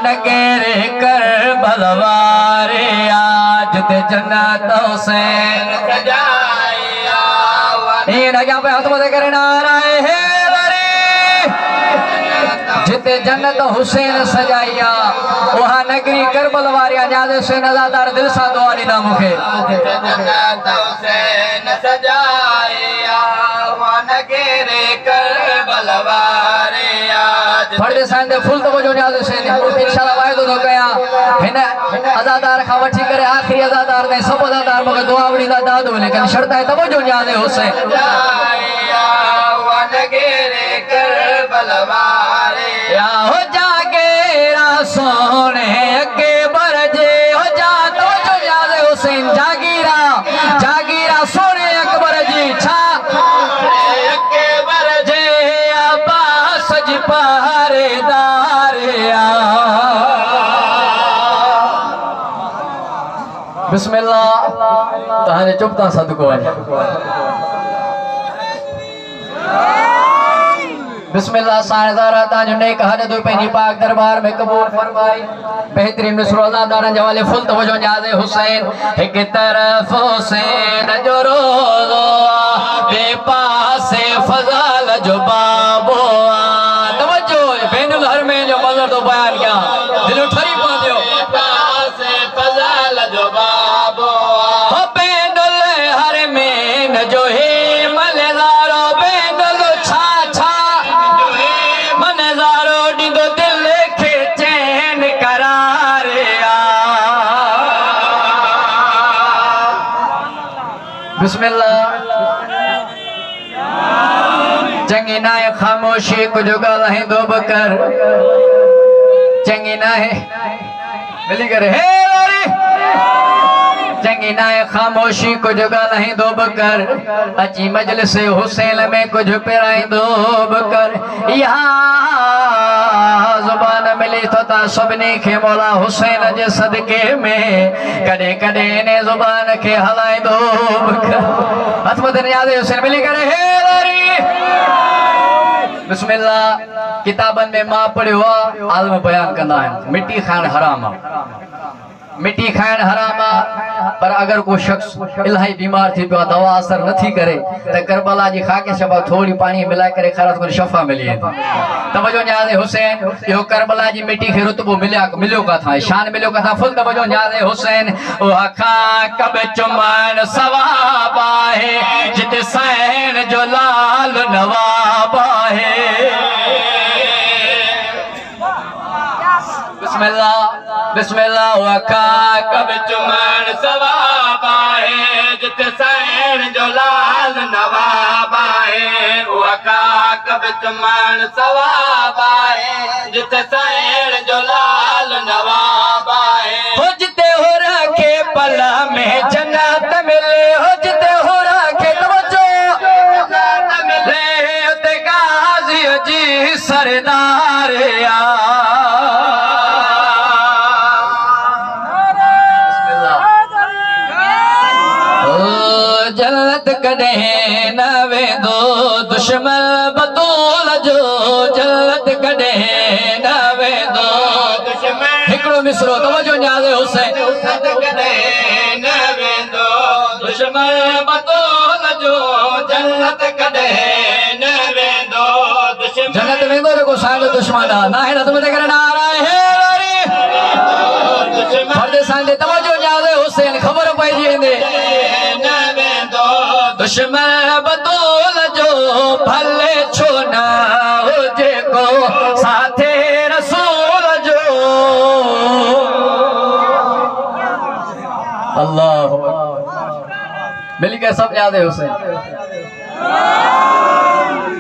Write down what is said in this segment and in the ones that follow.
नगेरे कर बलवारे आज ते जन्नतों से सजाया पे हाथ मदे करे नाराए है जिते जन्नत हुसैन सजाइया वहाँ नगरी करबल वारिया जादे से नजादार दिल सा दुआ दी मुखे जन्नत हुसैन सजाइया वहाँ नगरी करबल वारिया फर्दे सांदे फुल तो जो जादे से इंशाल्लाह वायदो तो कया हिन अजादार खा वठी करे आखिरी अजादार ने सब अजादार मगे दुआ वडी दा दादो लेकिन शर्त है तब जो जादे हुसैन सजाइया वहाँ नगरी करबल या हो जागेरा सोने के बरजे हो जा तो जो याद हुसैन जागीरा जागीरा सोने अकबर जी छा के बरजे अब्बास जी पहरेदार बिस्मिल्लाह तहाने चुपता सदको बिस्मिल्लाह सानदारा ताजु ने कहा ने दो पहली पाक दरबार में कबूल फरमाई बेहतरीन रोजा दारन जवाले फुल तवज्जो न्याज़े हुसैन एक तरफ हुसैन जो रोज़ो बेपासे फज़ल जो बाबो तवज्जो बेनुल हर में जो मज़र तो बयान किया दिल ठरी पादियो बेपासे फज़ल जो बाबो हो बेनुल हर में जो है मलेदारो बेनुल छा छा बिस्मिल्लाह चंगी नाए खामोशी कुछ गालाहीं दो बकर चंगी नाए मिली करे हे लोरी चंगी नाए खामोशी कुछ गालाहीं दो बकर अची मजलिस हुसैन में कुछ पिराई दो बकर यहाँ जुबान मिली तो ता सबने के मौला हुसैन जे सदके में कदे कदे ने जुबान के हलाई दो हसमत नियाज़े हुसैन मिली करे हे लरी बिस्मिल्लाह किताबन में मां पढ़ियो आलम बयान कंदा है मिट्टी खान हराम मिट्टी खान हराम पर अगर कोई शख्स इलाही बीमार थी पियो दवा असर नथी करे त करबला जी खाके शबा थोड़ी पानी मिला करे खरत को शफा मिली तवज्जो न्याज़े हुसैन यो करबला जी मिट्टी के रुतबो मिलियो का था शान मिलियो का था फुल तवज्जो न्याज़े हुसैन ओ अखा कब चुमान सवाब है जित सैन जो लाल नवाब है बिस्मिल्लाह बिस्मिल्लाह वका कब चुमान सवाब है जित सैन जो लाल नवाब है वका कब चुमान सवाब है जित सैन जो लाल नवाब है हो जिते हो रखे पला में जन्नत मिले हो जिते हो रखे तवज्जो जन्नत मिले उते गाजी जी सरदार जन्नत कदे न वेंदो दुश्मन बतूल जो जन्नत कदे न वेंदो दुश्मन हिकड़ो मिसरो तवज्जो न्याज़े हुसैन जन्नत कदे न वेंदो दुश्मन बतूल जो जन्नत कदे न वेंदो दुश्मन जन्नत वेंदो रे को साल दुश्मन ना है ना तुम ते करे नारा है रे दुश्मन फर्दे सांदे तवज्जो न्याज़े हुसैन खबर पई जींदे दुश्मन बतूल जो भले छो ना हो जे को साथे रसूल जो अल्लाह मिल गए सब याद है हुसैन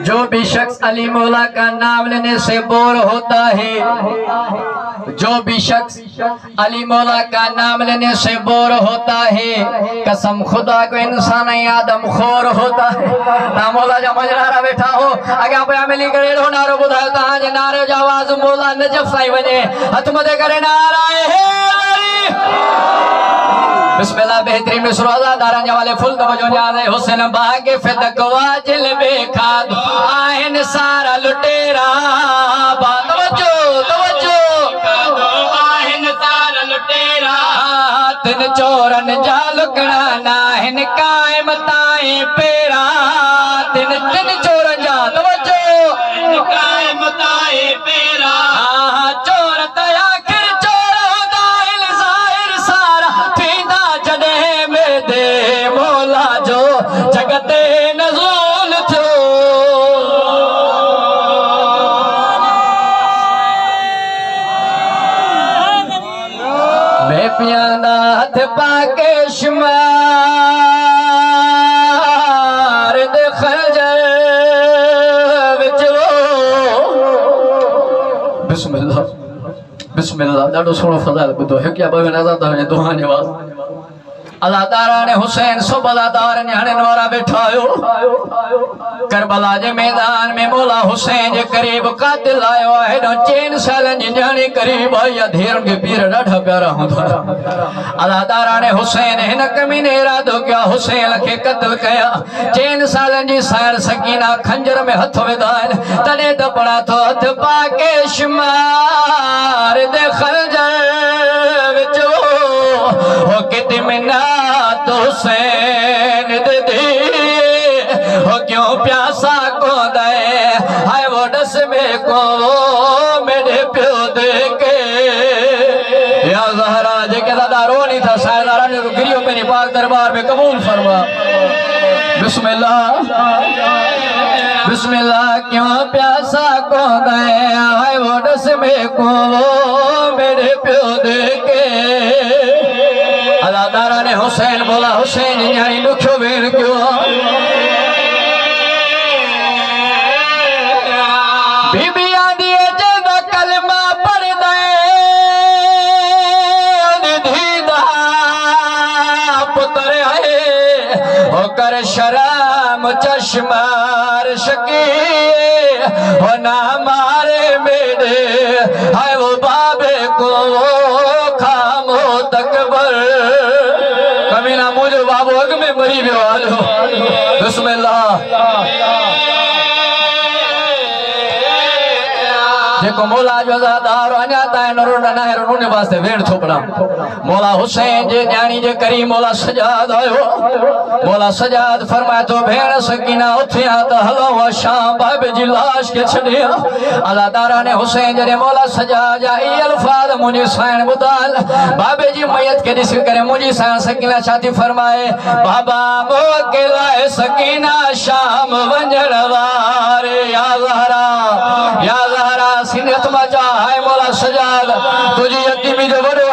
जो भी शख्स अली मौला का नाम लेने से बोर होता है जो भी शख्स अली मौला का नाम लेने से बोर होता है कसम खुदा को इंसान आदम खोर होता है ना मौला जो मजनारा बैठा हो आगे आप मिली करे रो नारो बुधायो ता जे नारे जो आवाज मौला नजफ साई वने हथ मदे करे नारा है बिस्मिल्लाह बेहतरीन रोजा दारन जवाले फुल तवज्जो न्याज़े हुसैन बागे फिदक वाजिल बेखाद आहिन सारा लुटेरा बा तवज्जो तवज्जो दिन चोरन जा लुकना ना हिन कायम ताई पेरा दिन दिन चोरन जा तवज्जो कायम ताए पेरा चोर तया आखिर चोर होदा इल ज़ाहिर सारा थींदा जडे में दे मौला जो जगते नज़ूल थियो मैं पियादा हथ पाके शुमार दे खंजर विच वो बिस्मिल्लाह बिस्मिल्लाह ॾाढो सुहिणो फज़ाइल ॿुधो हिकु या ॿ नज़ादार जे दुआ निवाज़ अज़ादारा ने हुसैन सब अज़ादार न्याणिन वारा बैठा आयो करबला जे मैदान में मौला हुसैन जे करीब कातिल आयो है न 4 सालन जी न्याणी करीब आई धीर के पीर ॾाढा प्यारा हूंदा अज़ादारा ने हुसैन हिन कमीने इरादो कया हुसैन खे क़त्ल कया 4 सालन जी साइर सकीना खंजर में हथ विधाइन तॾहिं त पड़ा थो हथ पाके शुमार दे खंजर विच हो किते मिना तो हुसैन दे दी हो क्यों प्यासा को दे हाय वो डस में को मेरे प्यो दे के या ज़हरा जे के दादा रोनी था सायदारा ने गिरियो मेरी पाक दरबार में कबूल फरमा बिस्मिल्लाह बिस्मिल्लाह क्यों प्यासा को दे हाय वो डस में को मेरे प्यो दे के अज़ादारा ने हुसैन बोला हुसैन न्याणी दुखियो भेण क्यों बीबी आंदी जदा कलमा पढ़ दे दीदा पुत्र है होकर शराम चश्मार शकी हो ना मारे मेरे हाय वो बाबे को खामो तकबर कमीना मुझे बाबू अग में मरी वियो हलो बिस्मिल्लाह जेको मौला जो अज़ादार अञा ताईं नरोड न आहे उन वास्ते वेण थोपड़ा मौला हुसैन जे न्याणी जे करीब मौला सजाद आयो मौला सजाद फरमाए तो भेण सकीना उथिया त हलो शाम बाबे जी लाश के छडिया अज़ादारा ने हुसैन जे मौला सजाद जा ई अल्फाज मुझे साइन बुधाल बाबे जी मैयत के ॾिस करे मुझी साइन सकीना छाती फरमाए बाबा मोके लाए सकीना शाम वंजण वारे या ज़हरा सीनियत मचा है मौला सजाद तुझी यतीमी जो वॾो